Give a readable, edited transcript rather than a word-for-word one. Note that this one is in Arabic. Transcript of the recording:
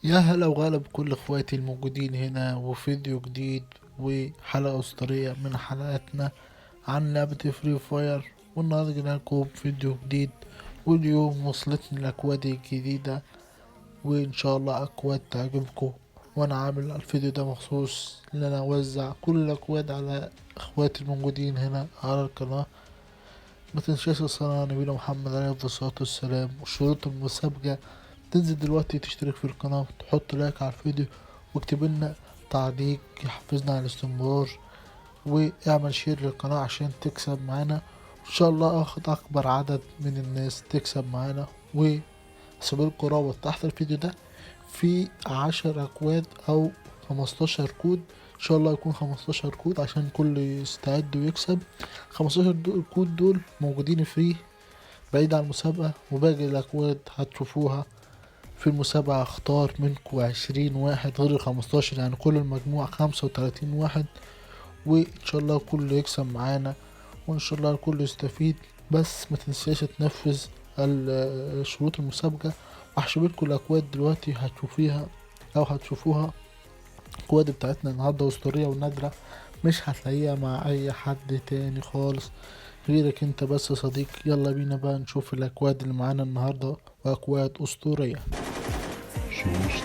يا هلا وغلا بكل اخواتي الموجودين هنا وفيديو جديد وحلقة اسطورية من حلقاتنا عن لعبة فري فاير. والنهاردة جينا لكم فيديو جديد، واليوم وصلتني الاكواد الجديدة وان شاء الله اكواد تعجبكم. وانا عامل الفيديو ده مخصوص ان انا اوزع كل الاكواد على اخواتي الموجودين هنا على القناة. ما تنساش الصلاة على نبينا محمد عليه افضل الصلاة والسلام. وشروط المسابقة: تنزل دلوقتي تشترك في القناة وتحط لايك على الفيديو واكتب لنا تعليق يحفزنا على الاستمرار، واعمل شير للقناة عشان تكسب معانا. ان شاء الله اخد اكبر عدد من الناس تكسب معانا. وسيبلكوا رابط تحت الفيديو ده في 10 اكواد او 15 كود. ان شاء الله يكون 15 كود عشان كل يستعد ويكسب. 15 كود دول موجودين فري بعيد عن المسابقة، وباقي الاكواد هتشوفوها في المسابقة. اختار منكم 20 واحد غير ال15، يعني كل المجموع 35 واحد. وان شاء الله الكل يكسب معانا وان شاء الله الكل يستفيد. بس ما تنساش تنفذ شروط المسابقة. وهشوفلكوا الاكواد دلوقتي هتشوفيها او هتشوفوها. الكواد بتاعتنا النهاردة اسطورية ونادرة، مش هتلاقيها مع اي حد تاني خالص غيرك انت بس يا صديقي. يلا بينا بقى نشوف الاكواد اللي معانا النهاردة، واكواد اسطورية. شوشت.